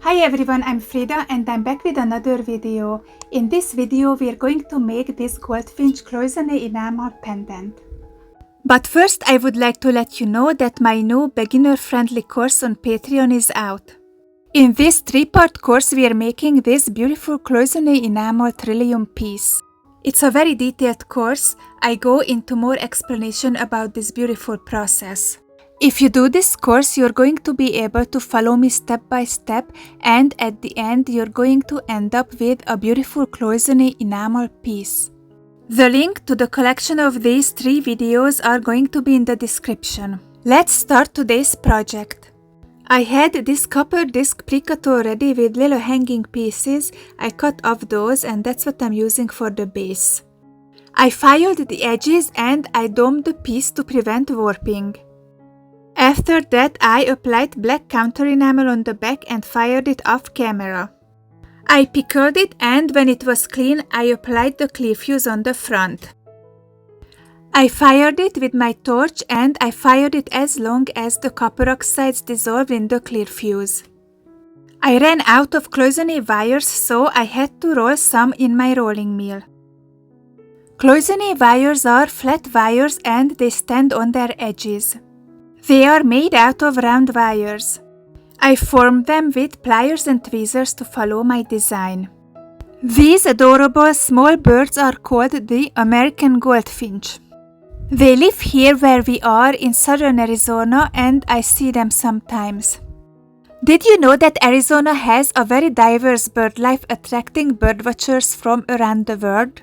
Hi everyone, I'm Frida and I'm back with another video. In this video we're going to make this Goldfinch Cloisonne Enamel pendant. But first I would like to let you know that my new beginner-friendly course on Patreon is out. In this 3-part course we are making this beautiful Cloisonne Enamel trillium piece. It's a very detailed course. I go into more explanation about this beautiful process. If you do this course, you're going to be able to follow me step by step, and at the end you're going to end up with a beautiful Cloisonne enamel piece. The link to the collection of these 3 videos are going to be in the description. Let's start today's project. I had this copper disc pre-cut already with little hanging pieces. I cut off those and that's what I'm using for the base. I filed the edges and I domed the piece to prevent warping. After that, I applied black counter enamel on the back and fired it off camera. I pickled it, and when it was clean, I applied the clear fuse on the front. I fired it with my torch and I fired it as long as the copper oxides dissolved in the clear fuse. I ran out of Cloisonne wires, so I had to roll some in my rolling mill. Cloisonne wires are flat wires and they stand on their edges. They are made out of round wires. I formed them with pliers and tweezers to follow my design. These adorable small birds are called the American Goldfinch. They live here where we are in southern Arizona and I see them sometimes. Did you know that Arizona has a very diverse bird life, attracting birdwatchers from around the world?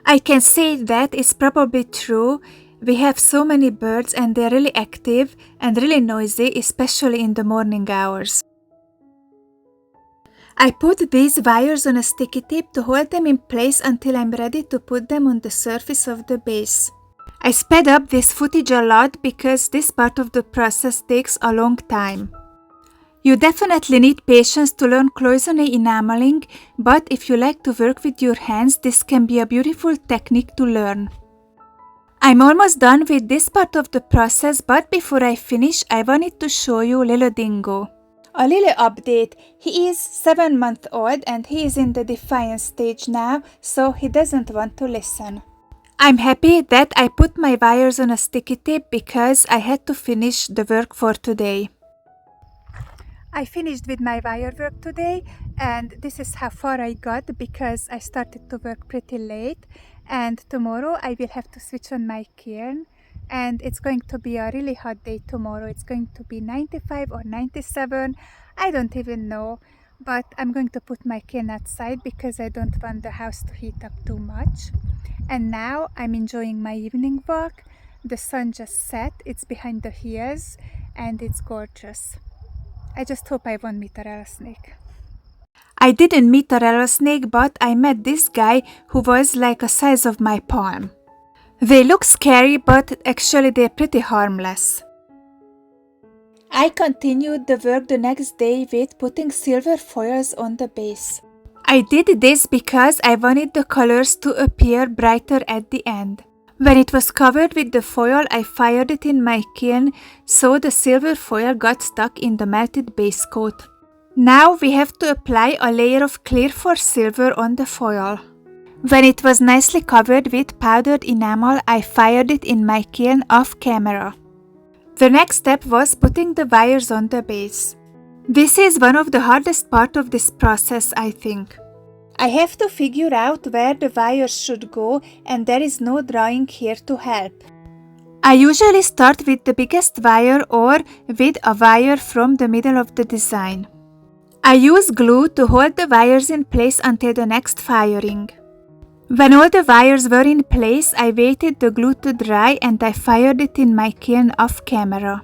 I can say that it's probably true. We have so many birds and they're really active and really noisy, especially in the morning hours. I put these wires on a sticky tape to hold them in place until I'm ready to put them on the surface of the base. I sped up this footage a lot because this part of the process takes a long time. You definitely need patience to learn Cloisonne enameling, but if you like to work with your hands, this can be a beautiful technique to learn. I'm almost done with this part of the process, but before I finish, I wanted to show you Lilo Dingo. A little update. He is 7 months old and he is in the defiance stage now, so he doesn't want to listen. I'm happy that I put my wires on a sticky tape because I had to finish the work for today. I finished with my wire work today and this is how far I got because I started to work pretty late, and tomorrow I will have to switch on my kiln and it's going to be a really hot day tomorrow. It's going to be 95 or 97, I don't even know, but I'm going to put my kiln outside because I don't want the house to heat up too much. And now I'm enjoying my evening walk. The sun just set, it's behind the hills and it's gorgeous. I just hope I won't meet a rattlesnake. I didn't meet a rattlesnake, but I met this guy who was like the size of my palm. They look scary, but actually they're pretty harmless. I continued the work the next day with putting silver foils on the base. I did this because I wanted the colors to appear brighter at the end. When it was covered with the foil, I fired it in my kiln, so the silver foil got stuck in the melted base coat. Now we have to apply a layer of clear for silver on the foil. When it was nicely covered with powdered enamel, I fired it in my kiln off camera. The next step was putting the wires on the base. This is one of the hardest part of this process, I think. I have to figure out where the wires should go and there is no drawing here to help. I usually start with the biggest wire or with a wire from the middle of the design. I use glue to hold the wires in place until the next firing. When all the wires were in place, I waited the glue to dry and I fired it in my kiln off camera.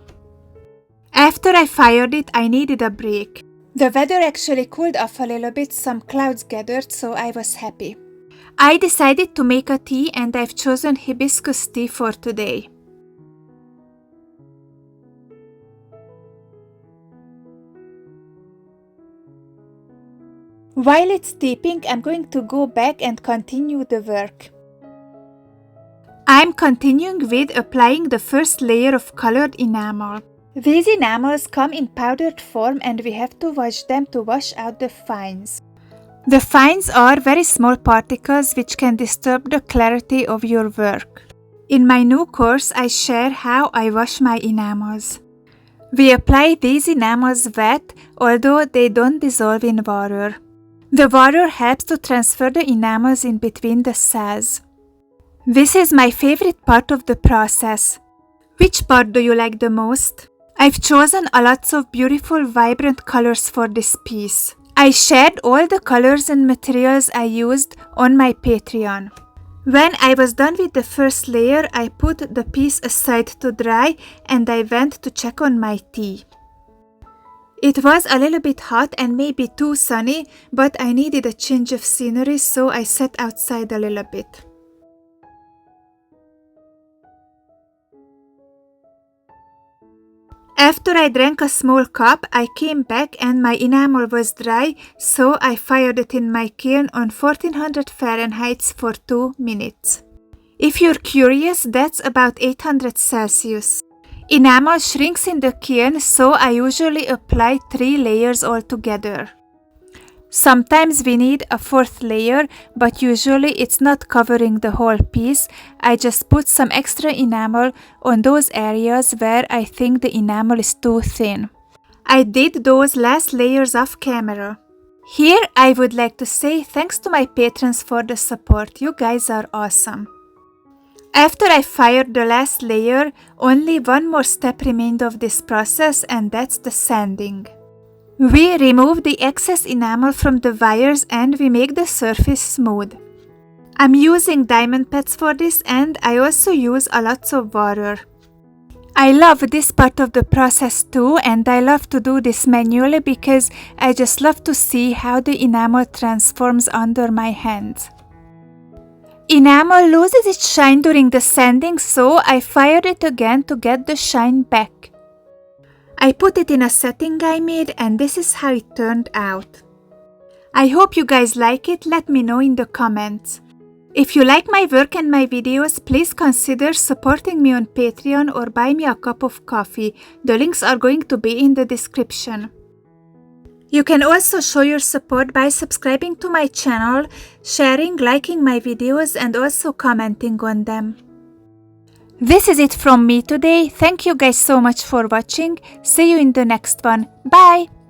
After I fired it, I needed a break. The weather actually cooled off a little bit, some clouds gathered, so I was happy. I decided to make a tea and I've chosen hibiscus tea for today. While it's steeping, I'm going to go back and continue the work. I'm continuing with applying the first layer of colored enamel. These enamels come in powdered form and we have to wash them to wash out the fines. The fines are very small particles which can disturb the clarity of your work. In my new course, I share how I wash my enamels. We apply these enamels wet, although they don't dissolve in water. The water helps to transfer the enamels in between the cells. This is my favorite part of the process. Which part do you like the most? I've chosen a lot of beautiful vibrant colors for this piece. I shared all the colors and materials I used on my Patreon. When I was done with the first layer, I put the piece aside to dry and I went to check on my tea. It was a little bit hot and maybe too sunny, but I needed a change of scenery, so I sat outside a little bit. After I drank a small cup, I came back and my enamel was dry, so I fired it in my kiln on 1400 Fahrenheit for 2 minutes. If you're curious, that's about 800 Celsius. Enamel shrinks in the kiln, so I usually apply 3 layers altogether. Sometimes we need a 4th layer, but usually it's not covering the whole piece. I just put some extra enamel on those areas where I think the enamel is too thin. I did those last layers off camera. Here I would like to say thanks to my patrons for the support. You guys are awesome. After I fired the last layer, only one more step remained of this process, and that's the sanding. We remove the excess enamel from the wires and we make the surface smooth. I'm using diamond pads for this and I also use a lot of water. I love this part of the process too, and I love to do this manually because I just love to see how the enamel transforms under my hands. Enamel loses its shine during the sanding, so I fired it again to get the shine back. I put it in a setting I made and this is how it turned out. I hope you guys like it. Let me know in the comments. If you like my work and my videos, please consider supporting me on Patreon or buy me a cup of coffee. The links are going to be in the description. You can also show your support by subscribing to my channel, sharing, liking my videos and also commenting on them. This is it from me today. Thank you guys so much for watching. See you in the next one. Bye!